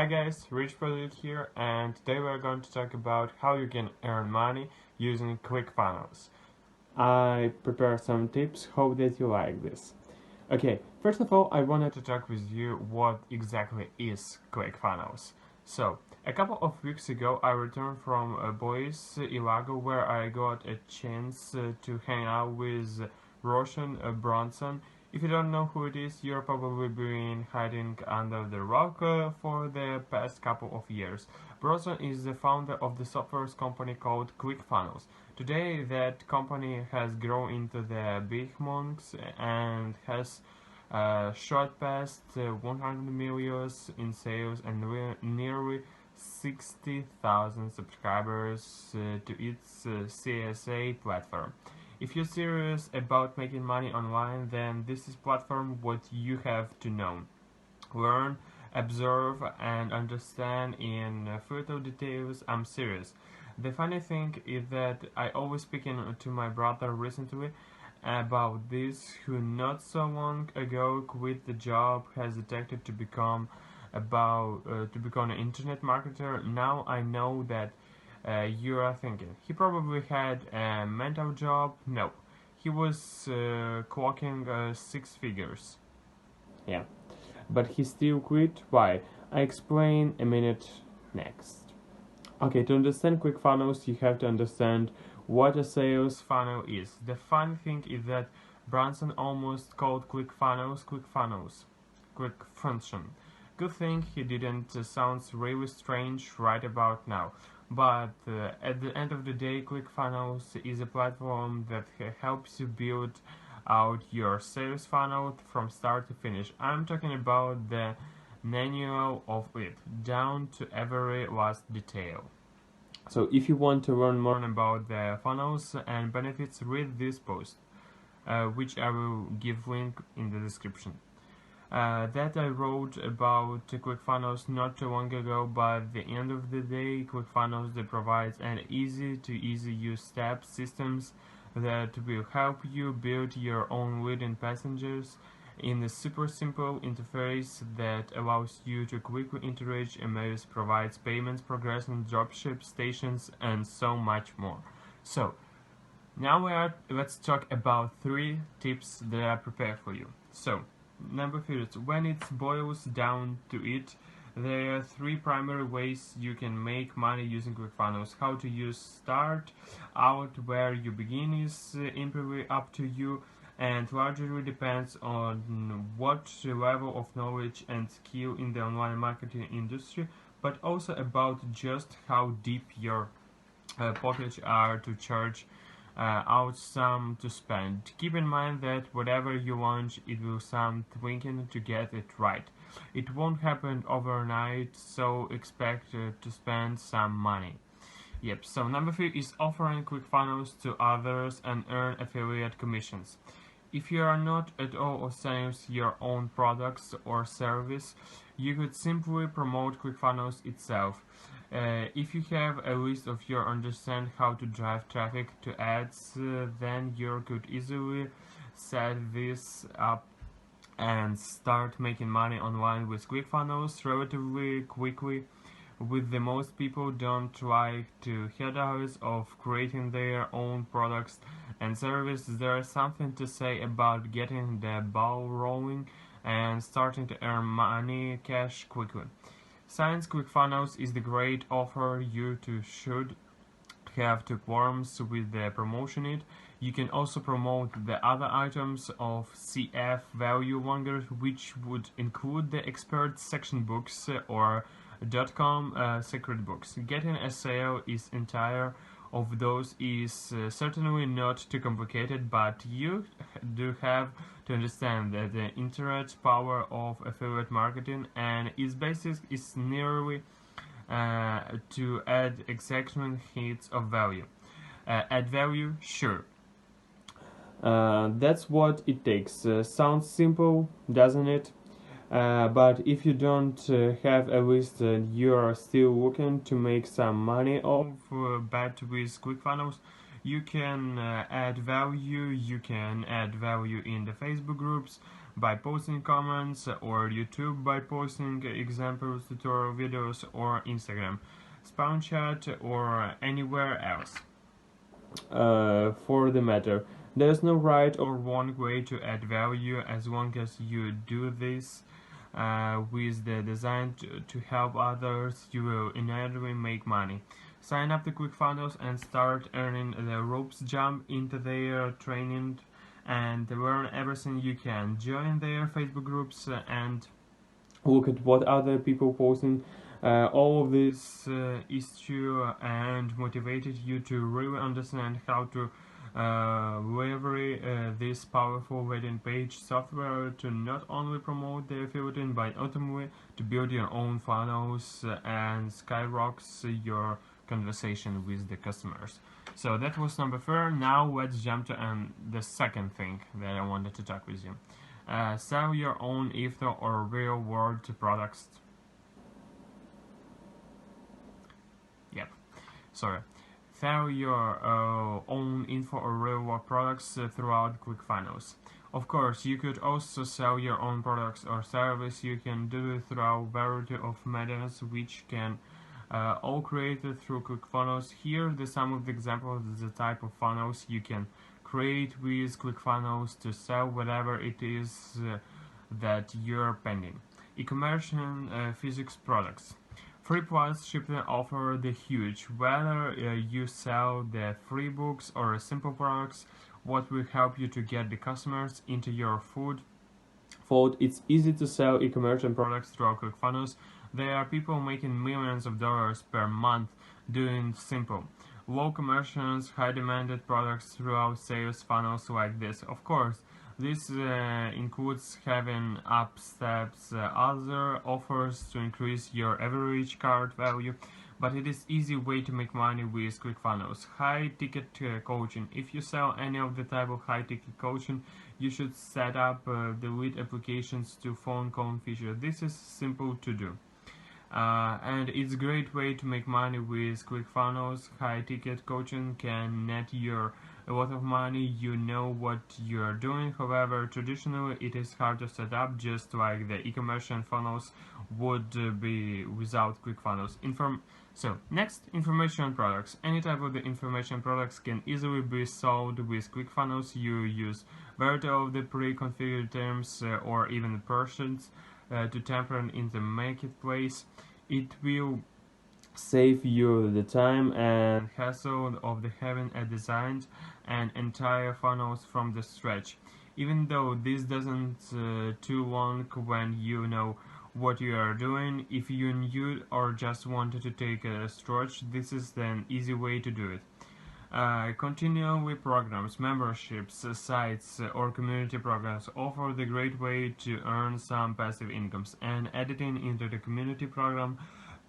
Hi guys, Rich Product here, and today we're going to talk about how you can earn money using Clickfunnels. I prepared some tips, hope that you like this. Okay, first of all, I wanted to talk with you what exactly is Clickfunnels. So, a couple of weeks ago, I returned from Boise, Idaho, where I got a chance to hang out with Roshan Bronson. If you don't know who it is, you're probably been hiding under the rock for the past couple of years. Bronson is the founder of the software company called Clickfunnels. Today, that company has grown into the big monks and has shot past 100 million in sales and nearly 60,000 subscribers to its CSA platform. If you're serious about making money online, then this is platform what you have to know. Learn, observe, and understand in further details. I'm serious. The funny thing is that I always speaking to my brother recently about this, who not so long ago quit the job, hesitated to become an internet marketer. Now I know that you are thinking he probably had a mental job. No, he was clocking 6 figures. Yeah, but he still quit. Why? I explain a minute next. Okay, to understand ClickFunnels, you have to understand what a sales funnel is. The funny thing is that Branson almost called ClickFunnels, Click Function. Good thing he didn't. Sounds really strange right about now. But at the end of the day, ClickFunnels is a platform that helps you build out your sales funnel from start to finish. I'm talking about the manual of it, down to every last detail. So if you want to learn more about the funnels and benefits, read this post, which I will give link in the description. That I wrote about ClickFunnels not too long ago, but at the end of the day, ClickFunnels provides an easy to use steps systems that will help you build your own leading passengers in a super simple interface that allows you to quickly integrate emails, provides payments, progression, dropship stations, and so much more. So now let's talk about 3 tips that I prepared for you. So number 3, when it boils down to it, there are 3 primary ways you can make money using ClickFunnels. How to use start out, where you begin is entirely up to you and largely depends on what level of knowledge and skill in the online marketing industry, but also about just how deep your pockets are to charge out some to spend. Keep in mind that whatever you launch, it will some tweaking to get it right. It won't happen overnight, so expect to spend some money. Yep, so number 3 is offering ClickFunnels to others and earn affiliate commissions. If you are not at all selling your own products or service, you could simply promote ClickFunnels itself. If you have a list of your understand how to drive traffic to ads, then you could easily set this up and start making money online with ClickFunnels relatively quickly. With the most people don't like to hear the habits of creating their own products and services. There is something to say about getting the ball rolling and starting to earn money cash quickly. Science ClickFunnels is the great offer you should have to worms with the promotion it. You can also promote the other items of CF value longer, which would include the expert section books or .com secret books. Getting a sale is entire of those is certainly not too complicated, but you do have to understand that the internet power of affiliate marketing and its basis is nearly to add excitement hits of value. Add value, sure. That's what it takes. Sounds simple, doesn't it? But if you don't have a list you are still looking to make some money off bet with ClickFunnels, You can add value. You can add value in the Facebook groups by posting comments, or YouTube by posting examples, tutorial videos, or Instagram, spawn chat, or anywhere else. For the matter, there's no right or wrong way to add value as long as you do this with the design to help others. You will inevitably make money. Sign up to Clickfunnels and start earning the ropes. Jump into their training and learn everything you can. Join their Facebook groups and look at what other people posting. All of this is true and motivated you to really understand how to leverage this powerful landing page software to not only promote the affiliate but ultimately to build your own funnels and skyrockets your conversation with the customers. So that was number 4. Now let's jump to the second thing that I wanted to talk with you. Sell your own info or real world products. Yep, sorry. Sell your own info or real world products throughout Clickfunnels. Of course, you could also sell your own products or service. You can do it through a variety of methods which can all created through Clickfunnels. Here are some of the examples of the type of funnels you can create with Clickfunnels to sell whatever it is that you're pending. E-commerce and physics products. Free plus shipping offer the huge. Whether you sell the free books or simple products, what will help you to get the customers into your fold. It's easy to sell e-commerce and products through Clickfunnels. There are people making millions of dollars per month doing simple, low conversions, high demanded products throughout sales funnels like this. Of course, this includes having up steps, other offers to increase your average cart value, but it is easy way to make money with Clickfunnels. High ticket coaching. If you sell any of the type of high ticket coaching, you should set up the lead applications to phone call feature. This is simple to do. And it's a great way to make money with Clickfunnels. High ticket coaching can net you a lot of money. You know what you're doing. However, traditionally it is hard to set up, just like the e-commerce and funnels would be without Clickfunnels. So next, information products. Any type of the information products can easily be sold with Clickfunnels. You use variety of the pre-configured terms or even persons to tamper in the marketplace. It will save you the time and hassle of the having a designed and entire funnels from the scratch. Even though this doesn't too long when you know what you are doing, if you knew or just wanted to take a stretch, this is an easy way to do it. Continually programs, memberships, sites, or community programs offer the great way to earn some passive incomes, and editing into the community program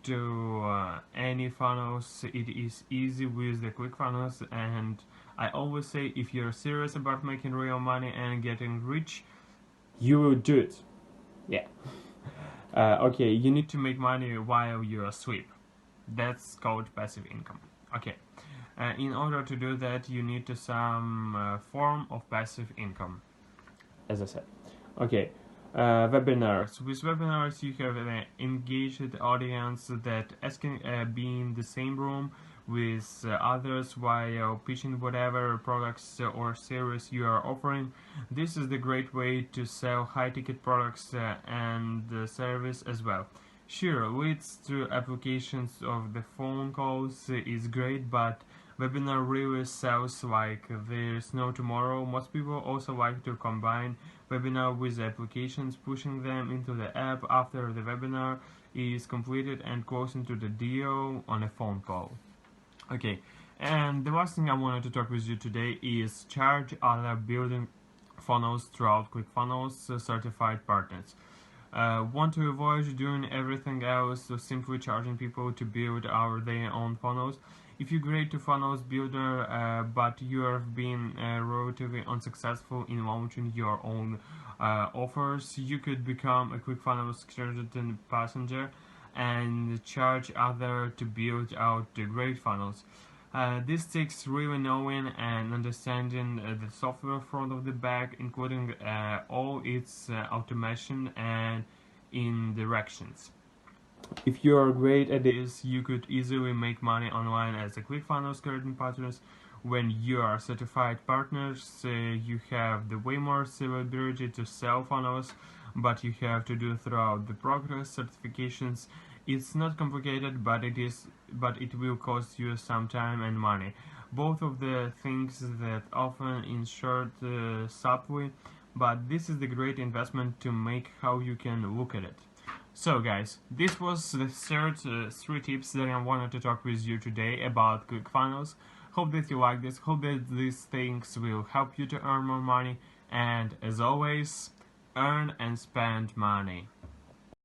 to any funnels, it is easy with the Clickfunnels. And I always say, if you're serious about making real money and getting rich, you will do it. Yeah. Okay, you need to make money while you're asleep. That's called passive income. Okay. In order to do that, you need to some form of passive income, as I said. Okay, webinars. With webinars, you have an engaged audience that asking be in the same room with others while pitching whatever products or service you are offering. This is the great way to sell high-ticket products and service as well. Sure, leads to applications of the phone calls is great, but webinar really sells like there's no tomorrow. Most people also like to combine webinar with applications, pushing them into the app after the webinar is completed and closing to the deal on a phone call. Okay, and the last thing I wanted to talk with you today is charge other building funnels throughout Clickfunnels certified partners. Want to avoid doing everything else, so simply charging people to build their own funnels. If you're great to funnels builder, but you have been relatively unsuccessful in launching your own offers, you could become a Clickfunnels certified passenger and charge others to build out the great funnels. This takes really knowing and understanding the software front of the back, including all its automation and indirections. If you are great at this, you could easily make money online as a Clickfunnels current partners. When you are certified partners, you have the way more ability to sell funnels, but you have to do throughout the progress certifications. It's not complicated, but it will cost you some time and money. Both of the things that often in short subtly, but this is the great investment to make how you can look at it. So guys, this was the third 3 tips that I wanted to talk with you today about ClickFunnels. Hope that you like this, hope that these things will help you to earn more money, and as always, earn and spend money.